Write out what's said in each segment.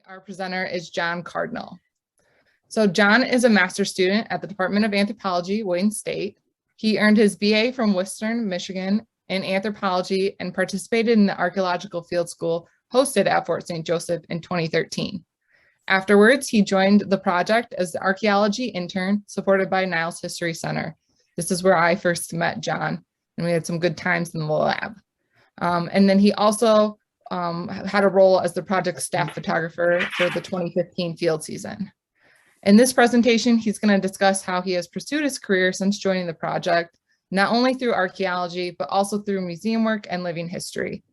Our presenter is John Cardinal. So John is a master's student at the Department of Anthropology, Wayne State. He earned his BA from Western Michigan in anthropology and participated in the Archaeological Field School hosted at Fort St. Joseph in 2013. Afterwards, he joined the project as the Archaeology intern supported by Niles History Center. This is where I first met John, and we had some good times in the lab. And then he also had a role as the project staff photographer for the 2015 field season. In this presentation, he's going to discuss how he has pursued his career since joining the project, not only through archaeology, but also through museum work and living history.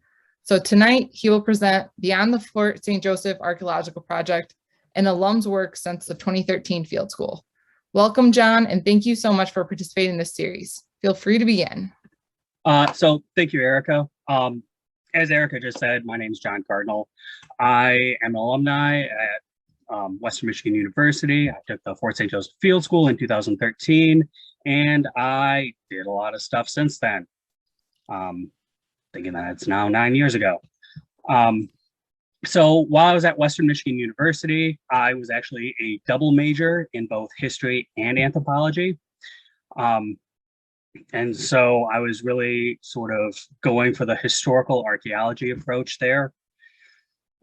So tonight, he will present Beyond the Fort St. Joseph Archaeological Project and alum's work since the 2013 field school. Welcome, John, and thank you so much for participating in this series. Feel free to begin. So thank you, Erica. As Erica just said, my name is John Cardinal. I am an alumni at Western Michigan University. I took the Fort St. Joseph Field School in 2013, and I did a lot of stuff since then. Thinking that it's now 9 years ago. So while I was at Western Michigan University, I was actually a double major in both history and anthropology. And so I was really sort of going for the historical archaeology approach there.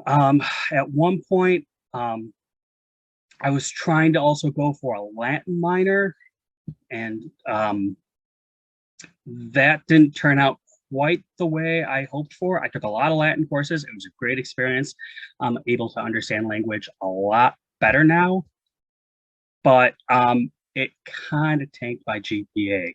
At one point, I was trying to also go for a Latin minor, and that didn't turn out quite the way I hoped for. I took a lot of Latin courses. It was a great experience. I'm able to understand language a lot better now, but it kind of tanked my GPA.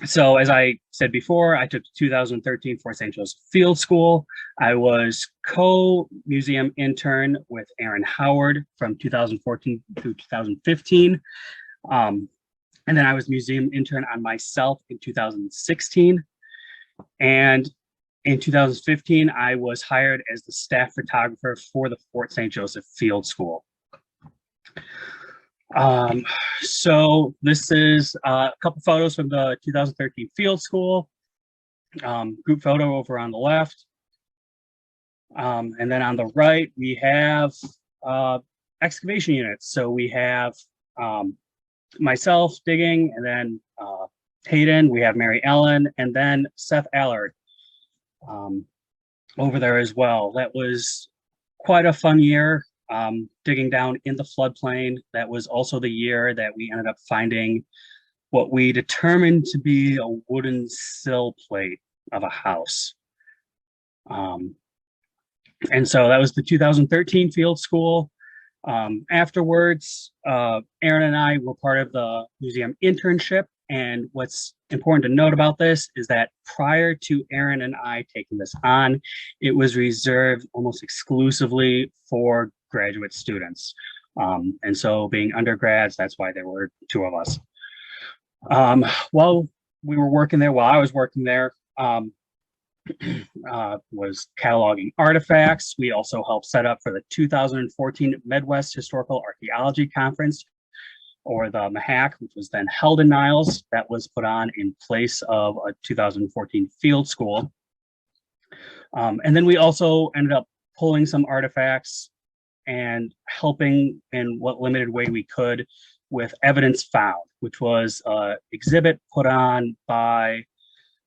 So as I said before, I took the 2013 Fort St. Joseph Field School. I was co-museum intern with Aaron Howard from 2014 through 2015. And then I was museum intern on myself in 2016. And in 2015, I was hired as the staff photographer for the Fort St. Joseph Field School. So this is a couple photos from the 2013 field school, group photo over on the left. And then on the right, we have excavation units. So we have myself digging, and then Hayden, we have Mary Ellen, and then Seth Allard over there as well. That was quite a fun year. Digging down in the floodplain. That was also the year that we ended up finding what we determined to be a wooden sill plate of a house. And so that was the 2013 field school. Afterwards, Aaron and I were part of the museum internship. And what's important to note about this is that prior to Aaron and I taking this on, it was reserved almost exclusively for graduate students. And so being undergrads, that's why there were two of us. While we were working there, while I was working there, was cataloging artifacts. We also helped set up for the 2014 Midwest Historical Archaeology Conference, or the MHAC, which was then held in Niles. That was put on in place of a 2014 field school. And then we also ended up pulling some artifacts and helping in what limited way we could with evidence found, which was an exhibit put on by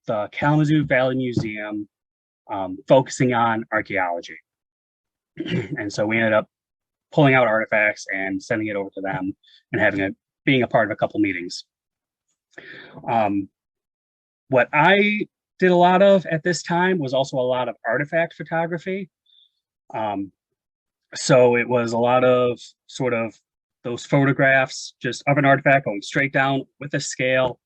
the Kalamazoo Valley Museum, focusing on archaeology. And so we ended up pulling out artifacts and sending it over to them and being a part of a couple meetings. What I did a lot of at this time was also a lot of artifact photography. So it was a lot of sort of those photographs just of an artifact going straight down with a scale.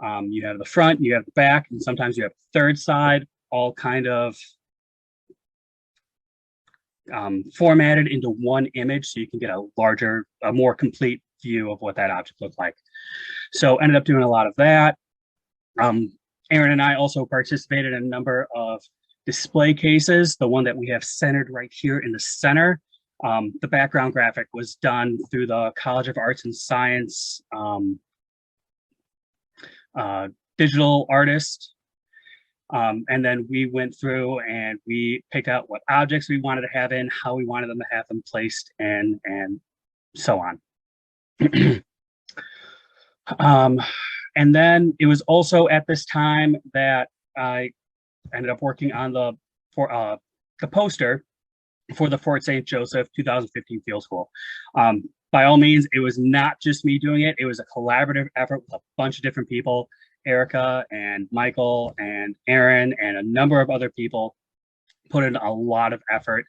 You have the front, you have the back, and sometimes you have the third side, all kind of formatted into one image so you can get a more complete view of what that object looked like. So ended up doing a lot of that. Aaron and I also participated in a number of display cases. The one that we have centered right here in the center, the background graphic was done through the College of Arts and Science digital artist. And then we went through and we picked out what objects we wanted to have in, how we wanted them to have them placed in, and so on. And then it was also at this time that I ended up working on the poster for the Fort St. Joseph 2015 Field School. By all means, it was not just me doing it. It was a collaborative effort with a bunch of different people, Erica and Michael and Aaron and a number of other people put in a lot of effort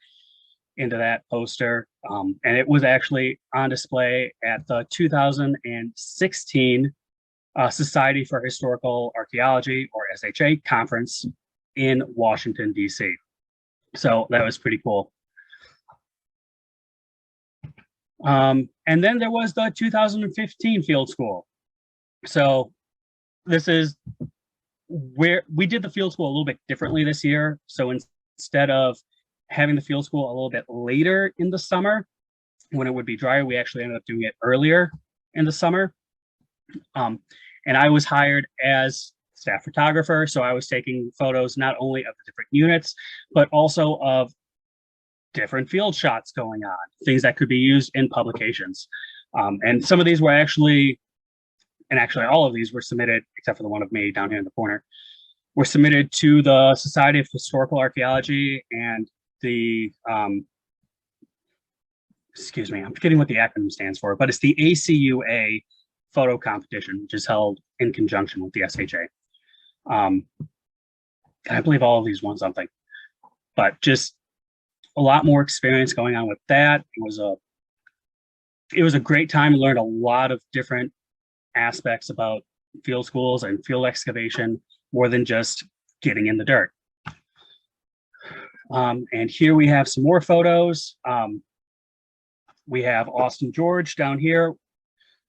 into that poster. And it was actually on display at the 2016 Society for Historical Archaeology, or SHA, conference in Washington, D.C. So that was pretty cool. And then there was the 2015 field school. So this is where we did the field school a little bit differently this year. So instead of having the field school a little bit later in the summer, when it would be drier, we actually ended up doing it earlier in the summer. And I was hired as staff photographer. So I was taking photos not only of the different units, but also of different field shots going on, things that could be used in publications. And some of these were actually all of these were submitted, except for the one of me down here in the corner, were submitted to the Society of Historical Archaeology and the, excuse me, I'm forgetting what the acronym stands for, but it's the ACUA photo competition, which is held in conjunction with the SHA. I believe all of these won something, but just a lot more experience going on with that. It was a great time. I learned a lot of different aspects about field schools and field excavation, more than just getting in the dirt. And here we have some more photos. We have Austin George down here,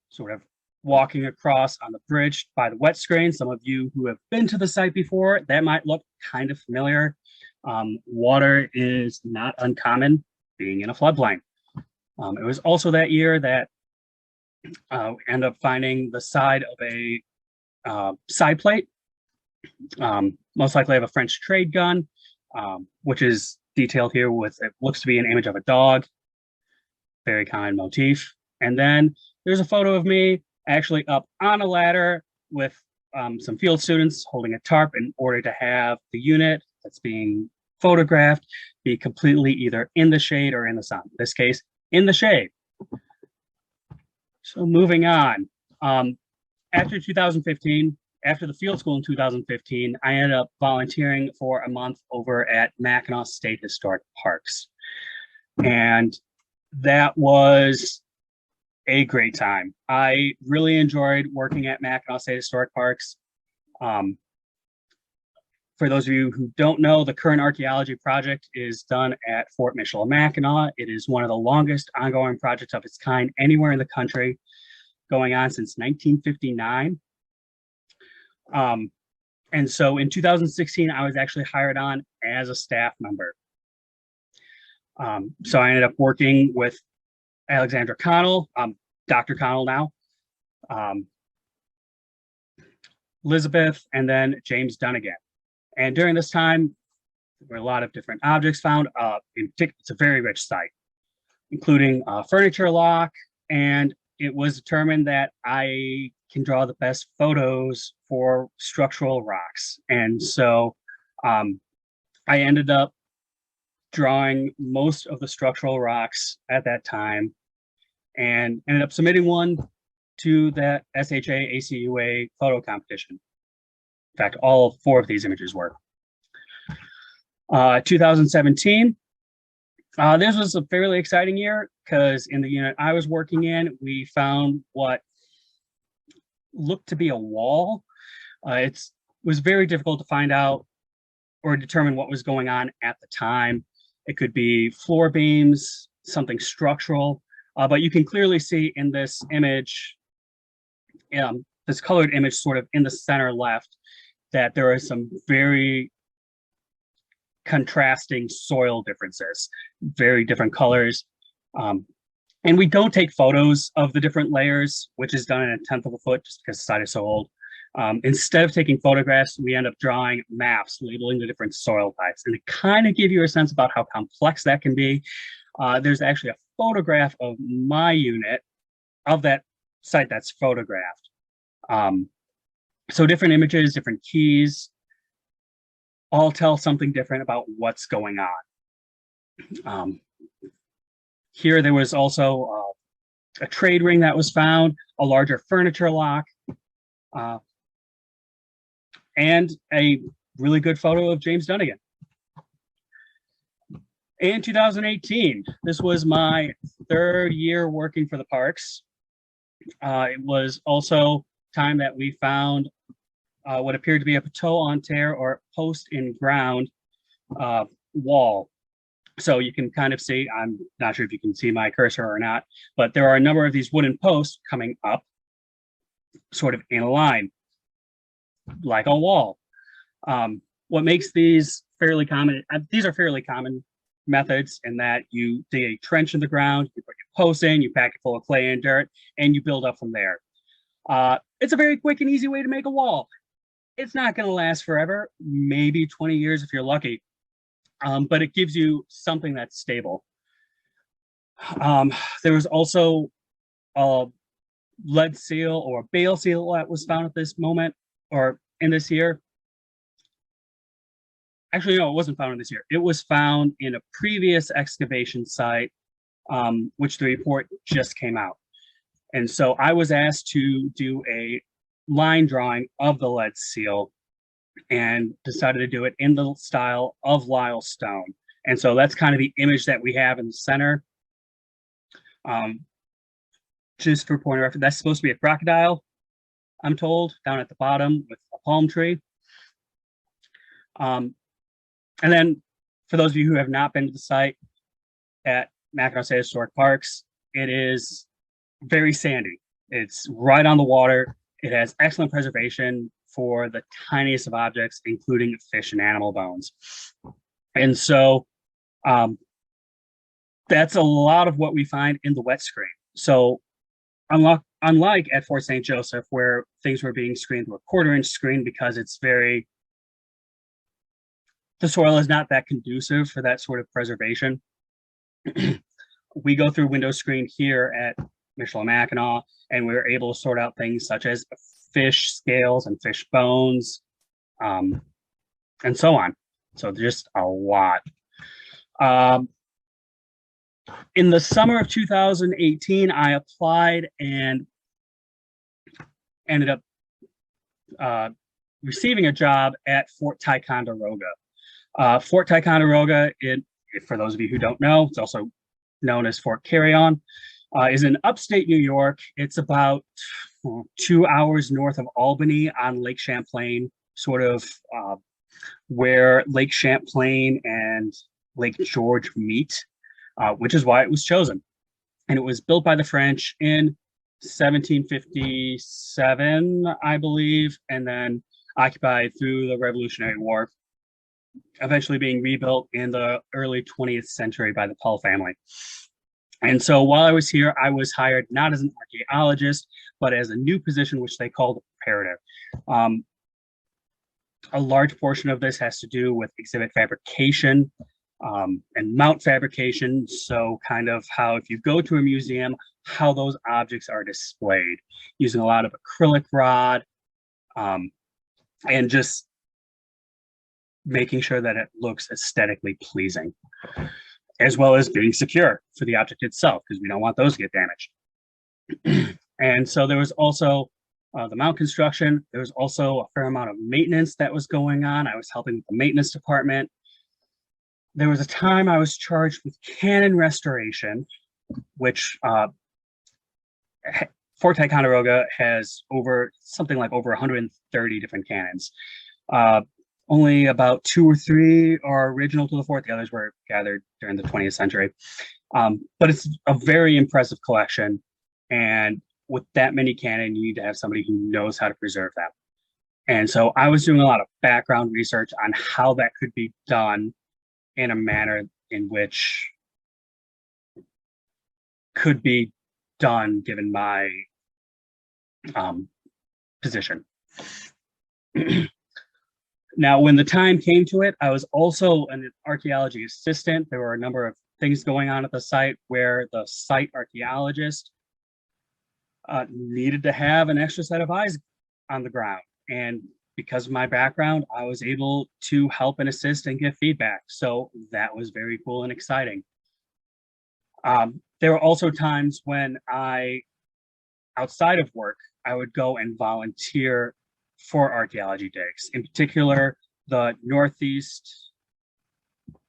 sort of walking across on the bridge by the wet screen. Some of you who have been to the site before, that might look kind of familiar. Water is not uncommon being in a floodplain. It was also that year that we ended up finding the side of a side plate. Most likely have a French trade gun, which is detailed here with, it looks to be an image of a dog. Very common motif. And then there's a photo of me actually up on a ladder with some field students holding a tarp in order to have the unit that's being photographed be completely either in the shade or in the sun. In this case, in the shade. So moving on, after 2015, after the field school in 2015, I ended up volunteering for a month over at Mackinac State Historic Parks. And that was a great time. I really enjoyed working at Mackinac State Historic Parks. For those of you who don't know, the current archaeology project is done at Fort Michilimackinac. It is one of the longest ongoing projects of its kind anywhere in the country, going on since 1959. And so in 2016, I was actually hired on as a staff member. So I ended up working with Alexandra Connell, Dr. Connell now, Elizabeth, and then James Dunnigan. And during this time, there were a lot of different objects found. It's a very rich site, including a furniture lock, and it was determined that I can draw the best photos for structural rocks. And so I ended up drawing most of the structural rocks at that time and ended up submitting one to that SHA ACUA photo competition. In fact, all 4 of these images were. 2017, this was a fairly exciting year because in the unit I was working in, we found what looked to be a wall. It was very difficult to find out or determine what was going on at the time. It could be floor beams, something structural, but you can clearly see in this image, this colored image sort of in the center left, that there are some very contrasting soil differences, very different colors. And we don't take photos of the different layers, which is done in 1/10 of a foot just because the site is so old. Instead of taking photographs, we end up drawing maps, labeling the different soil types. And to kind of give you a sense about how complex that can be, there's actually a photograph of my unit of that site that's photographed. So different images, different keys, all tell something different about what's going on. Here, there was also a trade ring that was found, a larger furniture lock, and a really good photo of James Dunnigan. In 2018, this was my third year working for the parks. It was also time that we found what appeared to be a plateau on terre or post in ground wall. So you can kind of see, I'm not sure if you can see my cursor or not, but there are a number of these wooden posts coming up sort of in a line, like a wall. What makes these fairly common, these are fairly common methods in that you dig a trench in the ground, you put your posts in, you pack it full of clay and dirt, and you build up from there. It's a very quick and easy way to make a wall. It's not going to last forever, maybe 20 years if you're lucky, but it gives you something that's stable. There was also a lead seal or bale seal that was found at this moment, or in this year. Actually, no, it wasn't found in this year. It was found in a previous excavation site, which the report just came out. And so I was asked to do a line drawing of the lead seal and decided to do it in the style of Lyle stone. And so that's kind of the image that we have in the center. Just for point of reference, that's supposed to be a crocodile, I'm told, down at the bottom with a palm tree. And then for those of you who have not been to the site at Mackinac State Historic Parks, it is very sandy. It's right on the water. It has excellent preservation for the tiniest of objects, including fish and animal bones. And so that's a lot of what we find in the wet screen. So unlike at Fort St. Joseph, where things were being screened through a 1/4-inch screen because it's very, the soil is not that conducive for that sort of preservation. We go through window screen here at Michilimackinac, and we're able to sort out things such as fish scales and fish bones, and so on. So just a lot. In the summer of 2018, I applied and ended up receiving a job at Fort Ticonderoga. Fort Ticonderoga, for those of you who don't know, it's also known as Fort Carillon, is in upstate New York. It's about 2 hours north of Albany on Lake Champlain, sort of where Lake Champlain and Lake George meet, which is why it was chosen. And it was built by the French in 1757, I believe, and then occupied through the Revolutionary War, eventually being rebuilt in the early 20th century by the Pell family. And so while I was here, I was hired not as an archaeologist, but as a new position, which they called a preparative. A large portion of this has to do with exhibit fabrication and mount fabrication. So kind of how, if you go to a museum, how those objects are displayed, using a lot of acrylic rod, and just making sure that it looks aesthetically pleasing, as well as being secure for the object itself, because we don't want those to get damaged. And so there was also the mount construction. There was also a fair amount of maintenance that was going on. I was helping with the maintenance department. There was a time I was charged with cannon restoration, which Fort Ticonderoga has something like over 130 different cannons. Only about 2 or 3 are original to the fort. The others were gathered during the 20th century. But it's a very impressive collection. And with that many cannon, you need to have somebody who knows how to preserve them. And so I was doing a lot of background research on how that could be done in a manner in which could be done given my position. Now, when the time came to it, I was also an archaeology assistant. There were a number of things going on at the site where the site archaeologist needed to have an extra set of eyes on the ground. And because of my background, I was able to help and assist and give feedback. So that was very cool and exciting. There were also times when outside of work, I would go and volunteer for archaeology digs. In particular, the Northeast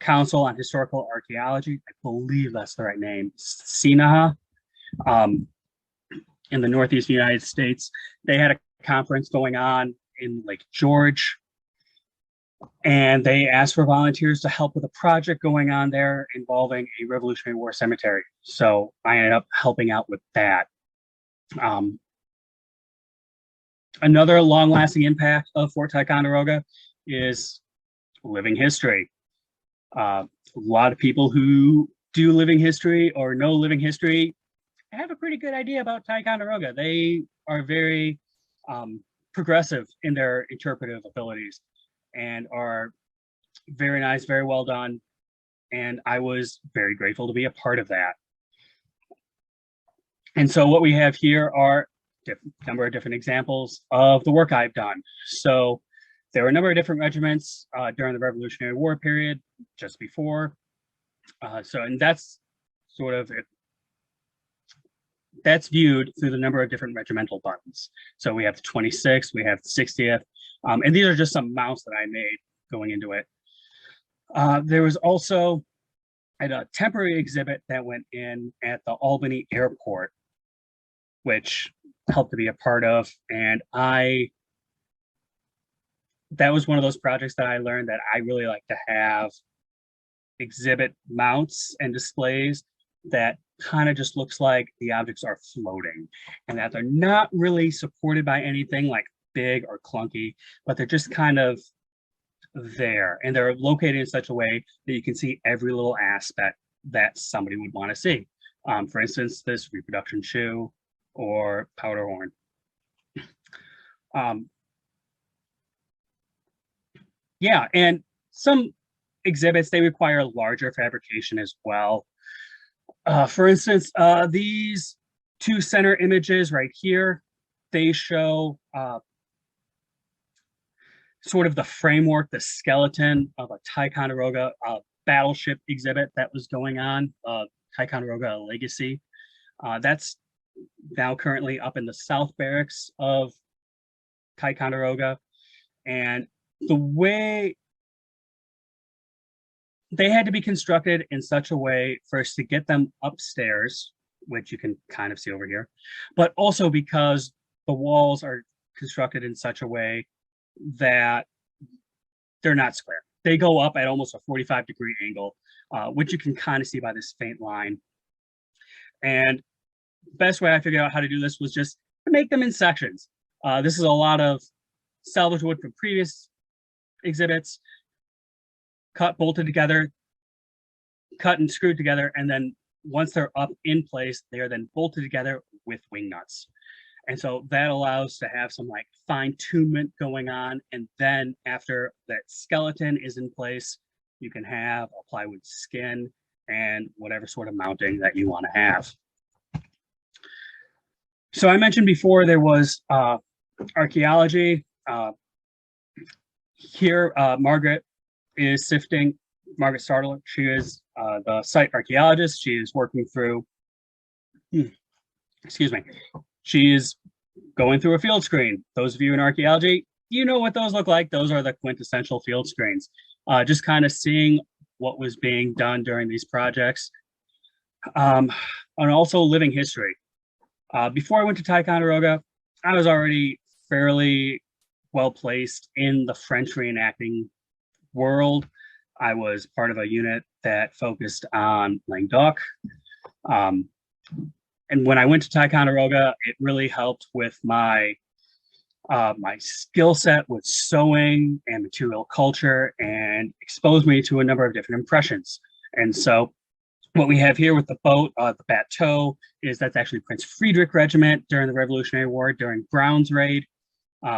Council on Historical Archaeology, I believe that's the right name, CNAHA, in the Northeast United States. They had a conference going on in Lake George, and they asked for volunteers to help with a project going on there involving a Revolutionary War cemetery. So I ended up helping out with that. Another long-lasting impact of Fort Ticonderoga is living history. A lot of people who do living history or know living history have a pretty good idea about Ticonderoga. They are very progressive in their interpretive abilities and are very nice, very well done. And I was very grateful to be a part of that. And so what we have here are a number of different examples of the work I've done. So there were a number of different regiments during the Revolutionary War period, just before. And that's sort of it. That's viewed through the number of different regimental buttons. So we have the 26th, we have the 60th, and these are just some mounts that I made going into it. There was also a temporary exhibit that went in at the Albany Airport, which helped to be a part of. And that was one of those projects that I learned that I really like to have exhibit mounts and displays that kind of just looks like the objects are floating and that they're not really supported by anything like big or clunky, but they're just kind of there, and they're located in such a way that you can see every little aspect that somebody would want to see. For instance, this reproduction shoe or powder horn. Yeah, and some exhibits, they require larger fabrication as well. For instance, these two center images right here, they show sort of the framework, the skeleton of a Ticonderoga battleship exhibit that was going on, Ticonderoga Legacy. That's now currently up in the South Barracks of Ticonderoga. And the way they had to be constructed in such a way first to get them upstairs, which you can kind of see over here, but also because the walls are constructed in such a way that they're not square. They go up at almost a 45-degree angle, which you can kind of see by this faint line. And the best way I figured out how to do this was just to make them in sections. This is a lot of salvage wood from previous exhibits, cut, bolted together, cut and screwed together, and then once they're up in place, they are then bolted together with wing nuts. And so that allows to have some like fine-tunement going on. And then after that skeleton is in place, you can have a plywood skin and whatever sort of mounting that you want to have. So I mentioned before there was archaeology. Here, Margaret is sifting. Margaret Startler, she is the site archaeologist. She is working through, excuse me, she is going through a field screen. Those of you in archaeology, you know what those look like. Those are the quintessential field screens. Just kind of seeing what was being done during these projects. And also living history. Before I went to Ticonderoga, I was already fairly well placed in the French reenacting world. I was part of a unit that focused on Languedoc. And when I went to Ticonderoga, it really helped with my my skill set with sewing and material culture and exposed me to a number of different impressions. And so what we have here with the boat, the bateau, is that's actually Prince Friedrich Regiment during the Revolutionary War, during Brown's Raid.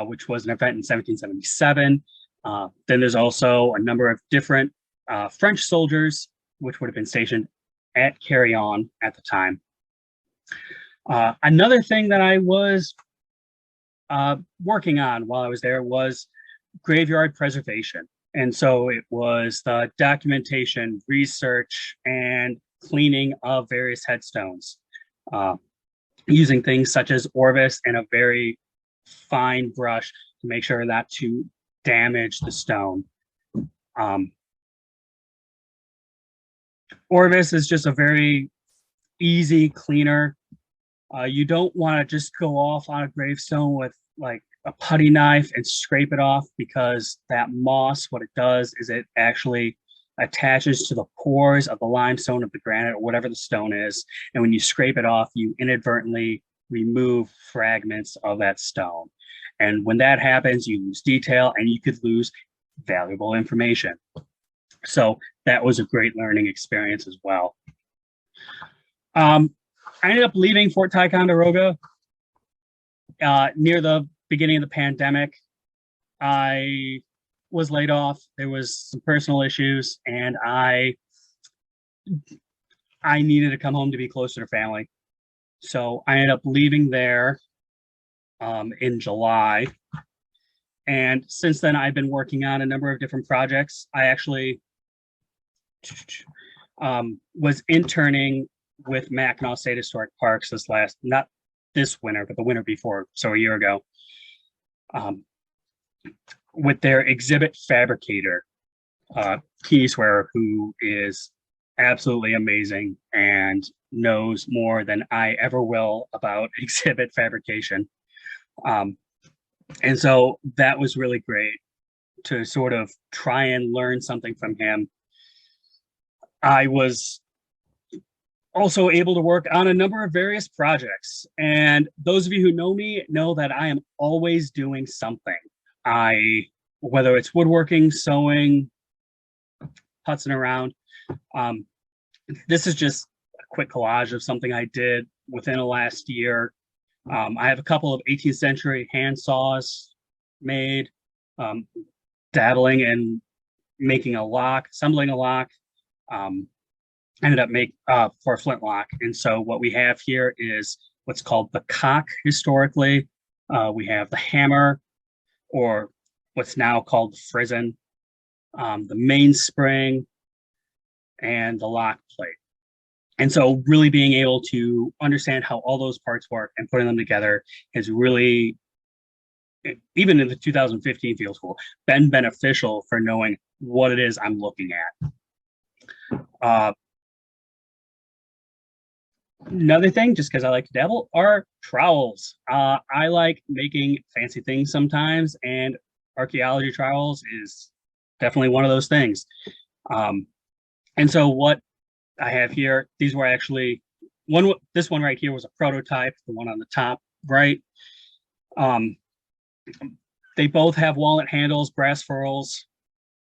which was an event in 1777. Then there's also a number of different French soldiers, which would have been stationed at Carillon at the time. Another thing that I was working on while I was there was graveyard preservation. And so it was the documentation, research, and cleaning of various headstones, using things such as Orvis and a very fine brush to make sure not to damage the stone. Orvis is just a very easy cleaner. You don't want to just go off on a gravestone with like a putty knife and scrape it off, because that moss, what it does is it actually attaches to the pores of the limestone, of the granite, or whatever the stone is. And when you scrape it off, you inadvertently remove fragments of that stone. And when that happens, you lose detail and you could lose valuable information. So that was a great learning experience as well. I ended up leaving Fort Ticonderoga near the beginning of the pandemic. I was laid off. There was some personal issues, and I needed to come home to be closer to family. So I ended up leaving there in July. And since then, I've been working on a number of different projects. I actually was interning with Mackinac State Historic Parks not this winter, but the winter before, so a year ago, with their exhibit fabricator, Keith Swearer, who is absolutely amazing and knows more than I ever will about exhibit fabrication. And so that was really great to sort of try and learn something from him. I was also able to work on a number of various projects. And those of you who know me know that I am always doing something. Whether it's woodworking, sewing, putzing around. This is just a quick collage of something I did within the last year. I have a couple of 18th century hand saws made, dabbling and making a lock, assembling a lock. Ended up for a flintlock. And so what we have here is what's called the cock historically. We have the hammer, or what's now called the frizzen, the mainspring, and the lock plate. And so really being able to understand how all those parts work and putting them together has really, even in the 2015 field school, been beneficial for knowing what it is I'm looking at. Another thing, just because I like to dabble, are trowels. I like making fancy things sometimes, and archaeology trowels is definitely one of those things. And so what I have here, these were actually, this one right here was a prototype, the one on the top right. They both have walnut handles, brass ferrules.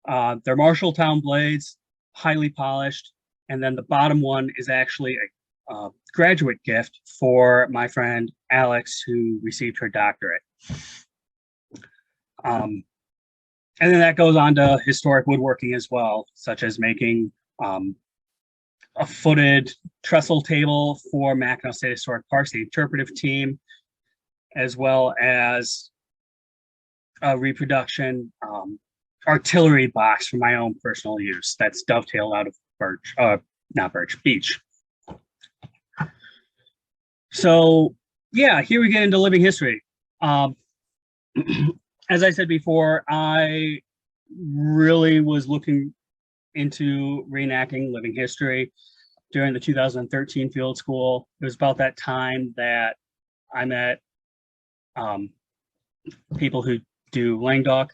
They're Marshalltown blades, highly polished. And then the bottom one is actually a graduate gift for my friend Alex, who received her doctorate. And then that goes on to historic woodworking as well, such as making a footed trestle table for Mackinac State Historic Parks, the interpretive team, as well as a reproduction artillery box for my own personal use that's dovetailed out of beech. So yeah, here we get into living history. As I said before, I really was looking into reenacting living history during the 2013 field school. It was about that time that I met people who do Languedoc,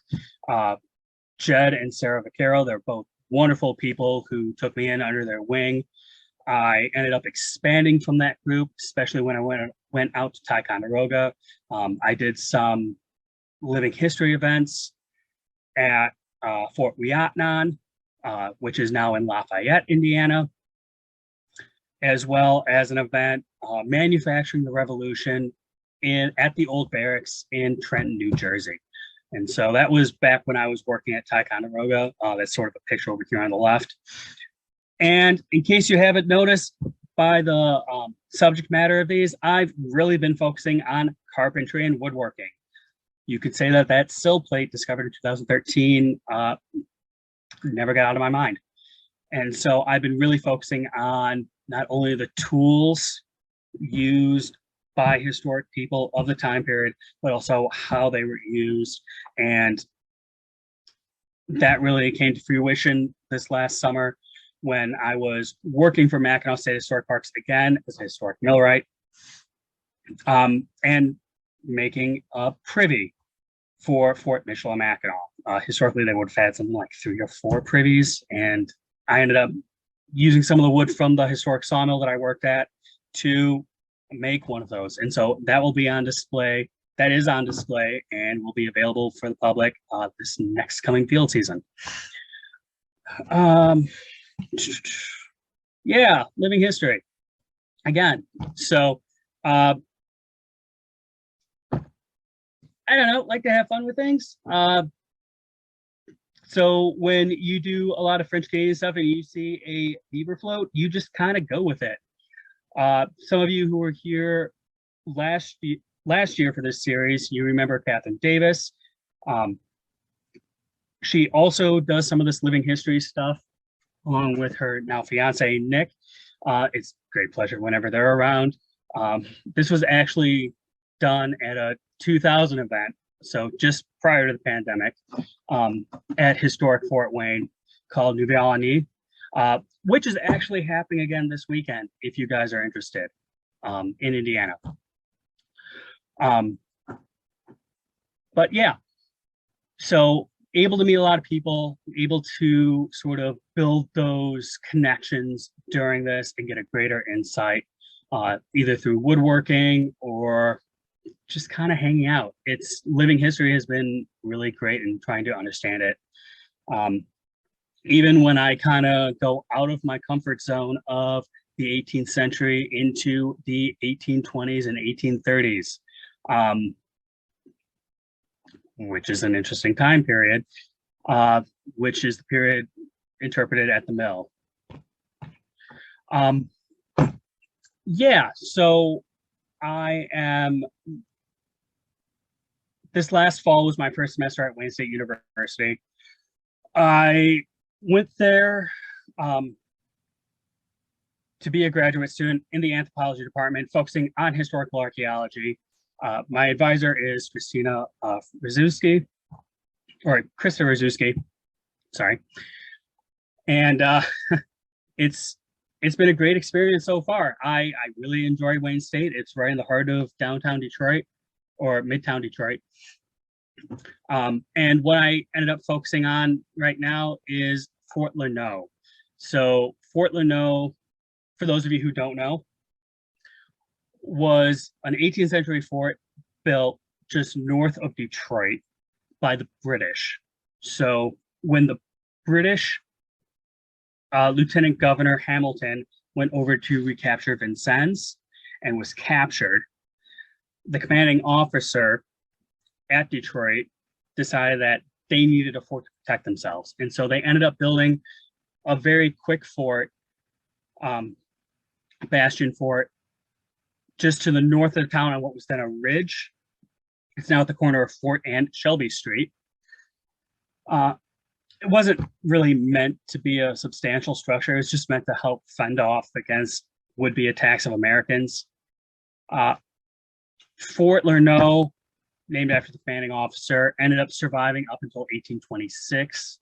Jed and Sarah Vaquero. They're both wonderful people who took me in under their wing. I ended up expanding from that group, especially when I went out to Ticonderoga. I did some living history events at Fort Wiatnon, which is now in Lafayette, Indiana, as well as an event, Manufacturing the Revolution, at the old barracks in Trenton, New Jersey. And so that was back when I was working at Ticonderoga. That's sort of a picture over here on the left. And in case you haven't noticed by the subject matter of these, I've really been focusing on carpentry and woodworking. You could say that that sill plate discovered in 2013 never got out of my mind. And so I've been really focusing on not only the tools used by historic people of the time period, but also how they were used. And that really came to fruition this last summer when I was working for Mackinac State Historic Parks again as a historic millwright, and making a privy for Fort Michilimackinac. Historically, they would have had something like 3 or 4 privies, and I ended up using some of the wood from the historic sawmill that I worked at to make one of those. And so that will be on display. That is on display and will be available for the public this next coming field season. Yeah, living history. Again, so I don't know, like to have fun with things. So when you do a lot of French Canadian stuff and you see a beaver float, you just kind of go with it. Some of you who were here last year for this series, you remember Catherine Davis. She also does some of this living history stuff along with her now fiance, Nick. It's a great pleasure whenever they're around. This was actually done at a 2000 event, so just prior to the pandemic, at historic Fort Wayne called Nouvelle Année, which is actually happening again this weekend if you guys are interested, in Indiana. But yeah, so able to meet a lot of people, able to sort of build those connections during this and get a greater insight, either through woodworking or just kind of hanging out. It's living history has been really great in trying to understand it. Even when I kind of go out of my comfort zone of the 18th century into the 1820s and 1830s, which is an interesting time period, which is the period interpreted at the mill. Yeah, so this last fall was my first semester at Wayne State University. I went there to be a graduate student in the anthropology department, focusing on historical archaeology. My advisor is Krista Rzuski, sorry. And it's been a great experience so far. I really enjoy Wayne State. It's right in the heart of downtown Detroit, or midtown Detroit. And what I ended up focusing on right now is Fort Lanoux. So Fort Lanoux, for those of you who don't know, was an 18th century fort built just north of Detroit by the British. So when the British Lieutenant Governor Hamilton went over to recapture Vincennes and was captured, the commanding officer at Detroit decided that they needed a fort to protect themselves. And so they ended up building a very quick fort, bastion fort, just to the north of the town on what was then a ridge. It's now at the corner of Fort and Shelby Street. It wasn't really meant to be a substantial structure. It was just meant to help fend off against would-be attacks of Americans. Fort Lanoux, named after the commanding officer, ended up surviving up until 1826,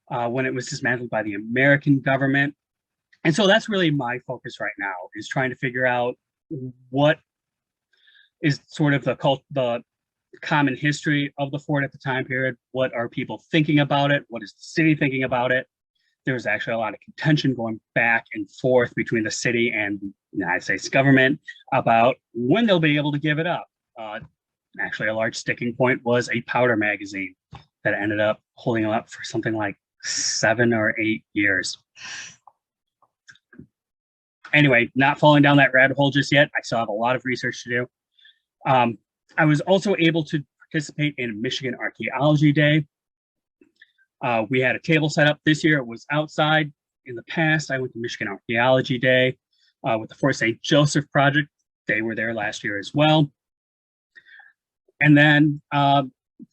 when it was dismantled by the American government. And so that's really my focus right now, is trying to figure out what is sort of the common history of the fort at the time period. What are people thinking about it? What is the city thinking about it? There's actually a lot of contention going back and forth between the city and the United States government about when they'll be able to give it up. Actually, a large sticking point was a powder magazine that ended up holding them up for something like 7 or 8 years. Anyway, not falling down that rabbit hole just yet. I still have a lot of research to do. I was also able to participate in Michigan Archaeology Day. We had a table set up. This year it was outside. In the past, I went to Michigan Archaeology Day with the Fort St. Joseph Project. They were there last year as well. And then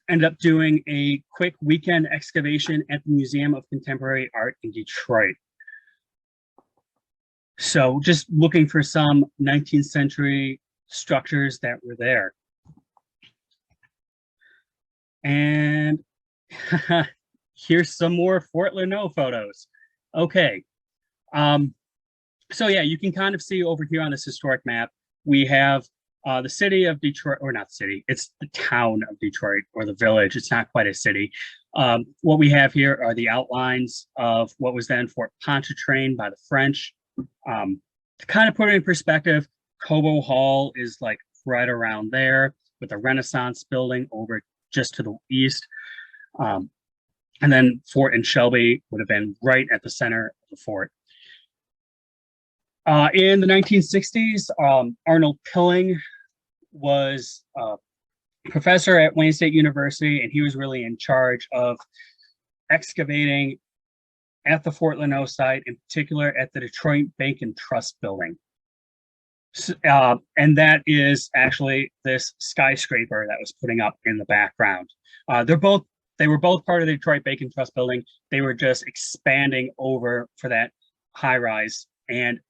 ended up doing a quick weekend excavation at the Museum of Contemporary Art in Detroit. So just looking for some 19th century structures that were there. And here's some more Fort Lanoux photos. Okay. So yeah, you can kind of see over here on this historic map, we have the city of Detroit, or not city, it's the town of Detroit, or the village. It's not quite a city. What we have here are the outlines of what was then Fort Pontchartrain by the French. To kind of put it in perspective, Cobo Hall is like right around there with the Renaissance building over just to the east. And then Fort and Shelby would have been right at the center of the fort. In the 1960s, Arnold Pilling was a professor at Wayne State University, and he was really in charge of excavating at the Fort Lanoux site, in particular at the Detroit Bank and Trust building. And that is actually this skyscraper that was putting up in the background. They were both part of the Detroit Bank and Trust building. They were just expanding over for that high rise. And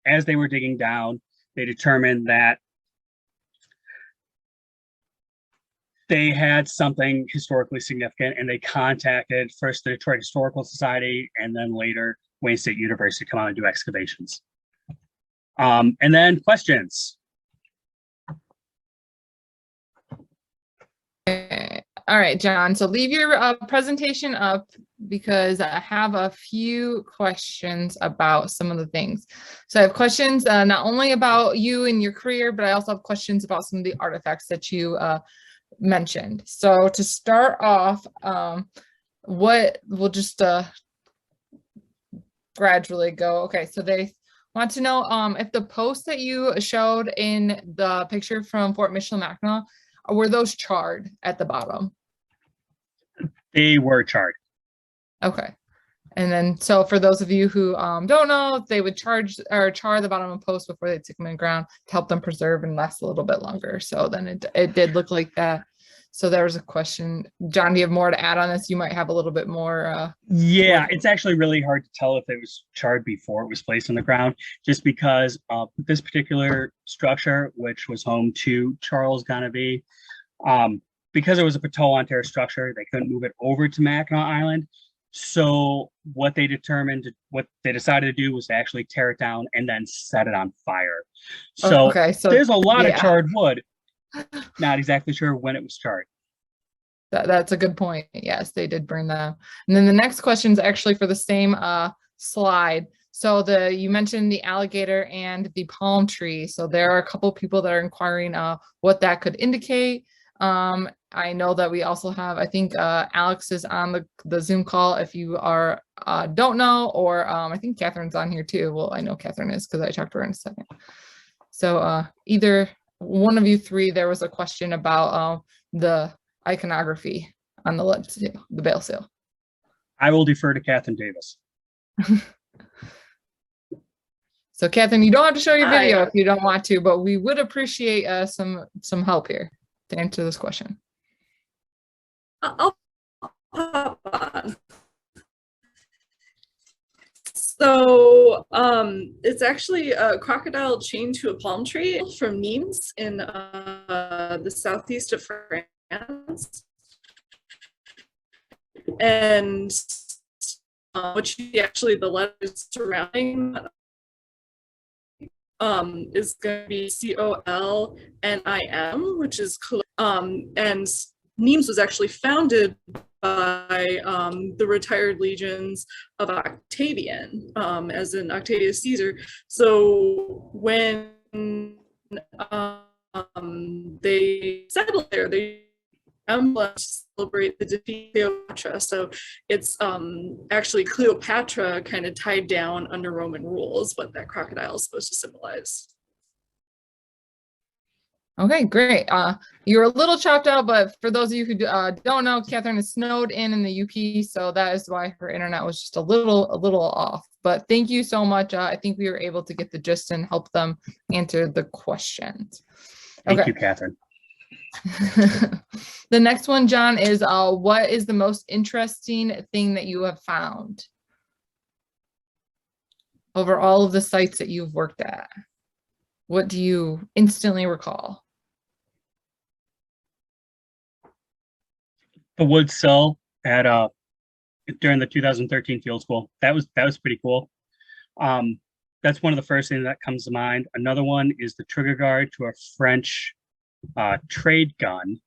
as they were digging down, they determined that they had something historically significant, and they contacted first the Detroit Historical Society and then later Wayne State University to come out and do excavations. And then questions. All right, John, so leave your presentation up because I have a few questions about some of the things. So I have questions not only about you and your career, but I also have questions about some of the artifacts that you mentioned. So to start off, what we'll just gradually go. Okay, so they want to know if the posts that you showed in the picture from Fort Michilimackinac, were those charred at the bottom? They were charred. Okay. And then, so for those of you who don't know, they would char the bottom of posts before they took them in the ground to help them preserve and last a little bit longer. So then it did look like that. So there was a question. John, do you have more to add on this? You might have a little bit more. Yeah, it's actually really hard to tell if it was charred before it was placed in the ground, just because this particular structure, which was home to Charles Gonavie, because it was a Patois-on-Terre structure, they couldn't move it over to Mackinac Island. So what they decided to do was to actually tear it down and then set it on fire. So, okay, so there's a lot of charred wood. Not exactly sure when it was charred. That's a good point. Yes, they did burn them. And then the next question is actually for the same slide. So you mentioned the alligator and the palm tree. So there are a couple people that are inquiring what that could indicate. I know that we also have, I think Alex is on the Zoom call if you are don't know, or I think Catherine's on here too. Well, I know Catherine is because I talked to her in a second. So either one of you three, there was a question about the iconography on the lead seal, the bale seal. I will defer to Catherine Davis. So Catherine, you don't have to show your video if you don't want to, but we would appreciate some help here to answer this question. I'll pop on. So it's actually a crocodile chained to a palm tree from Nimes in the southeast of France. And which actually the letters surrounding is going to be COLNIM, which is and Nimes was actually founded by the retired legions of Octavian, as in Octavius Caesar. So when they settled there, they celebrate the defeat of Cleopatra. So it's actually Cleopatra kind of tied down under Roman rule is what that crocodile is supposed to symbolize. Okay, great. You were a little chopped out, but for those of you who don't know, Catherine is snowed in the UP, so that is why her internet was just a little off. But thank you so much. I think we were able to get the gist and help them answer the questions. Thank Okay. you, Catherine. The next one, John, is what is the most interesting thing that you have found over all of the sites that you've worked at? What do you instantly recall? The wood cell at during the 2013 field school. That was pretty cool. That's one of the first things that comes to mind. Another one is the trigger guard to a French trade gun,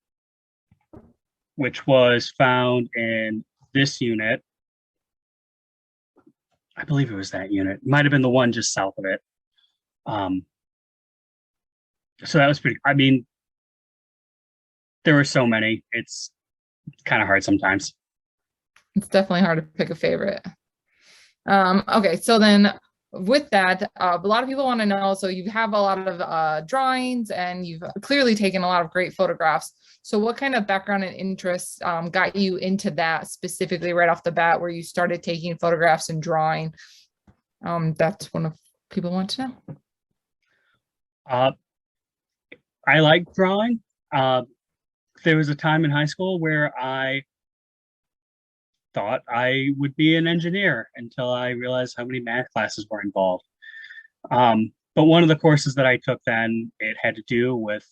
which was found in this unit. I believe it was that unit. Might have been the one just south of it. So that was pretty, I mean, there were so many. It's kind of hard sometimes. It's definitely hard to pick a favorite. Okay, so then with that, a lot of people want to know, so you have a lot of drawings and you've clearly taken a lot of great photographs. So what kind of background and interest got you into that specifically right off the bat, where you started taking photographs and drawing? That's one of people want to know. I like drawing. There was a time in high school where I thought I would be an engineer until I realized how many math classes were involved. But one of the courses that I took then, it had to do with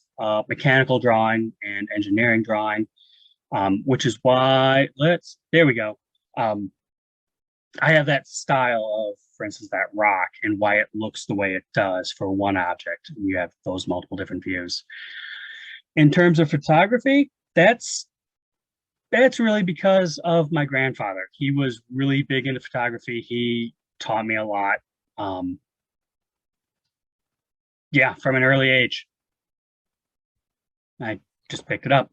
mechanical drawing and engineering drawing, which is why there we go. I have that style of, for instance, that rock and why it looks the way it does for one object. You have those multiple different views. In terms of photography, that's really because of my grandfather. He was really big into photography. He taught me a lot. Yeah, from an early age. I just picked it up.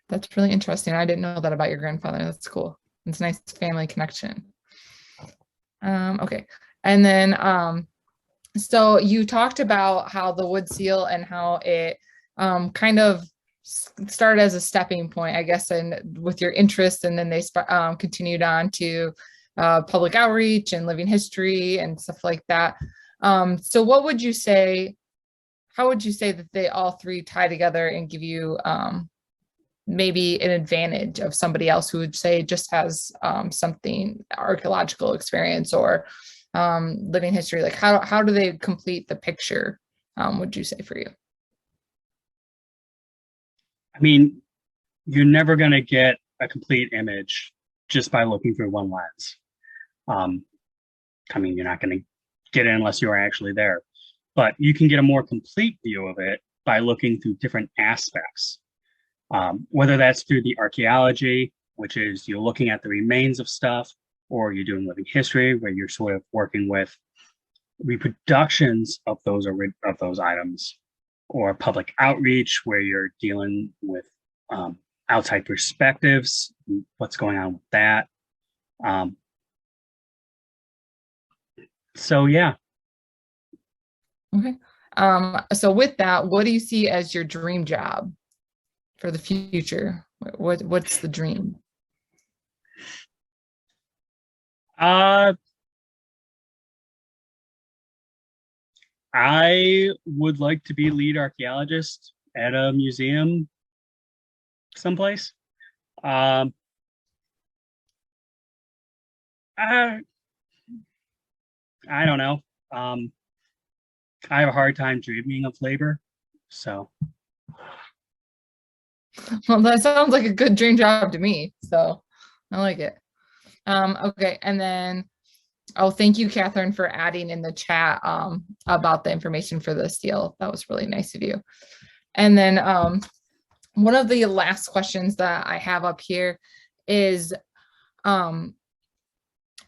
That's really interesting. I didn't know that about your grandfather. That's cool. It's a nice family connection. Okay. And then, so you talked about how the wood seal and how it kind of started as a stepping point, I guess, and with your interest, and then they continued on to public outreach and living history and stuff like that. So what would you say, how would you say that they all three tie together and give you maybe an advantage of somebody else who would say just has something archaeological experience or living history? Like how do they complete the picture, would you say, for you? I mean, you're never going to get a complete image just by looking through one lens. I mean, you're not going to get it unless you're actually there, but you can get a more complete view of it by looking through different aspects. Whether that's through the archaeology, which is you're looking at the remains of stuff, or you're doing living history, where you're sort of working with reproductions of those items, or public outreach, where you're dealing with outside perspectives, what's going on with that. So yeah. Okay. So with that, what do you see as your dream job for the future? What's the dream? I would like to be lead archaeologist at a museum someplace. I don't know. I have a hard time dreaming of labor, so. Well, that sounds like a good dream job to me, so I like it. Okay, and then, oh, thank you, Catherine, for adding in the chat about the information for the seal. That was really nice of you. And then one of the last questions that I have up here is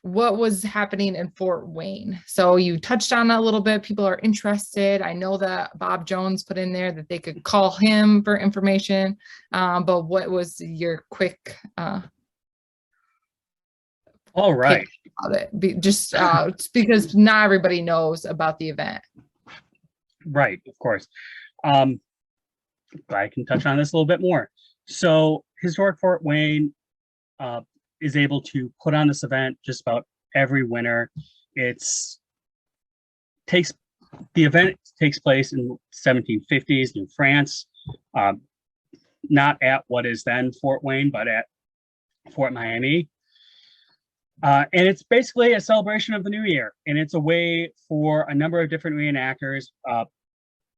what was happening in Fort Wayne? So you touched on it a little bit. People are interested. I know that Bob Jones put in there that they could call him for information. But what was your quick all right about it? Just because not everybody knows about the event. Right, of course. But I can touch on this a little bit more. So Historic Fort Wayne is able to put on this event just about every winter. The event takes place in 1750s in France, not at what is then Fort Wayne, but at Fort Miami. And it's basically a celebration of the new year. And it's a way for a number of different reenactors,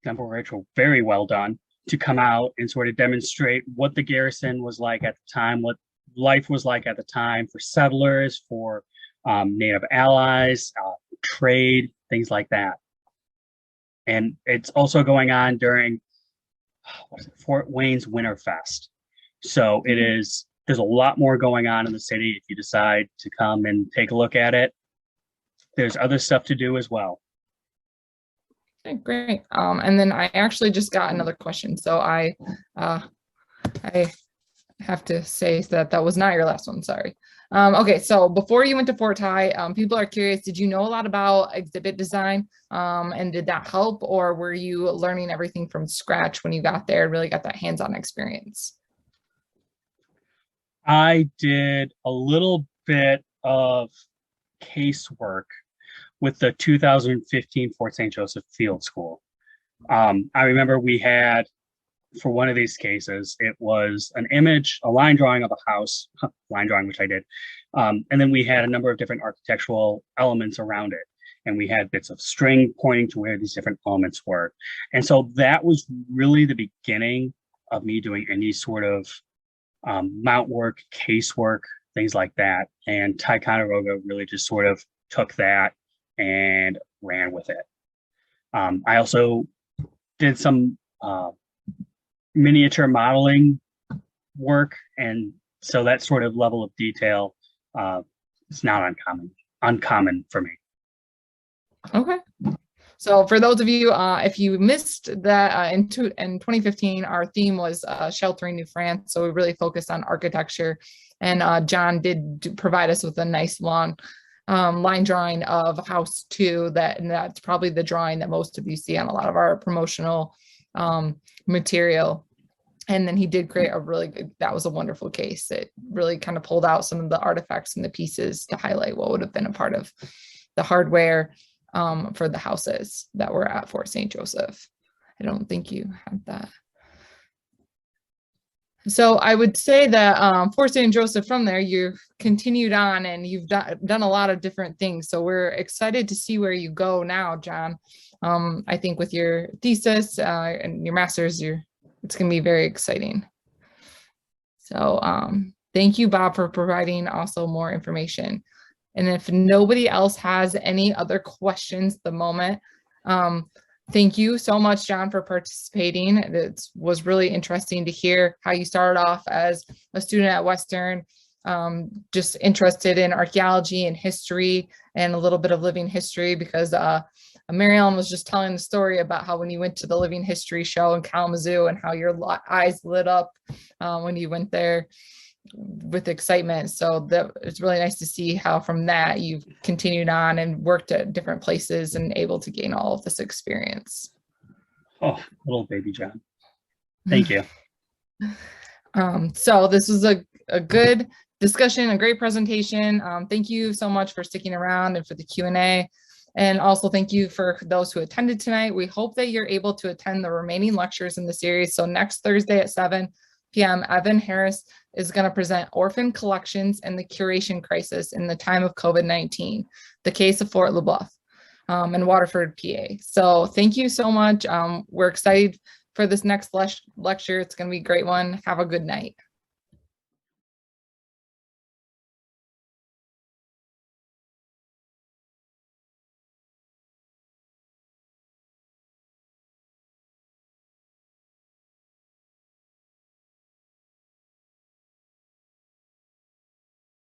number which were very well done, to come out and sort of demonstrate what the garrison was like at the time, what life was like at the time for settlers, for Native allies, trade, things like that. And it's also going on during Fort Wayne's Winter Fest. So there's a lot more going on in the city if you decide to come and take a look at it. There's other stuff to do as well. Okay, great. And then I actually just got another question. So I have to say that was not your last one. Sorry. Okay, so before you went to Fort Ty, people are curious, did you know a lot about exhibit design? And did that help, or were you learning everything from scratch when you got there and really got that hands-on experience? I did a little bit of casework with the 2015 Fort St. Joseph Field School. I remember we had, for one of these cases, it was an image, a line drawing of a house, line drawing, which I did. And then we had a number of different architectural elements around it. And we had bits of string pointing to where these different elements were. And so that was really the beginning of me doing any sort of mount work, casework, things like that. And Ticonderoga really just sort of took that and ran with it. I also did some miniature modeling work, and so that sort of level of detail is not uncommon for me. Okay. So for those of you, if you missed that, in 2015, our theme was Sheltering New France. So we really focused on architecture, and John did provide us with a nice long line drawing of House 2, and that's probably the drawing that most of you see on a lot of our promotional material. And then he did create that was a wonderful case. It really kind of pulled out some of the artifacts and the pieces to highlight what would have been a part of the hardware for the houses that were at Fort St. Joseph. I don't think you had that. So I would say that Fort St. Joseph, from there, you've continued on and you've done a lot of different things. So we're excited to see where you go now, John. I think with your thesis and your master's, it's going to be very exciting. So thank you, Bob, for providing also more information. And if nobody else has any other questions at the moment, thank you so much, John, for participating. It was really interesting to hear how you started off as a student at Western, just interested in archaeology and history and a little bit of living history, because Mary Ellen was just telling the story about how when you went to the living history show in Kalamazoo and how your eyes lit up when you went there with excitement. So it's really nice to see how from that you've continued on and worked at different places and able to gain all of this experience. Oh, little baby John. Thank you. So this was a good discussion, a great presentation. Thank you so much for sticking around and for the Q&A. And also thank you for those who attended tonight. We hope that you're able to attend the remaining lectures in the series. So next Thursday at 7 p.m., Evan Harris is going to present Orphan Collections and the Curation Crisis in the Time of COVID-19, the Case of Fort Le Boeuf in Waterford, PA. So thank you so much. We're excited for this next lecture. It's going to be a great one. Have a good night.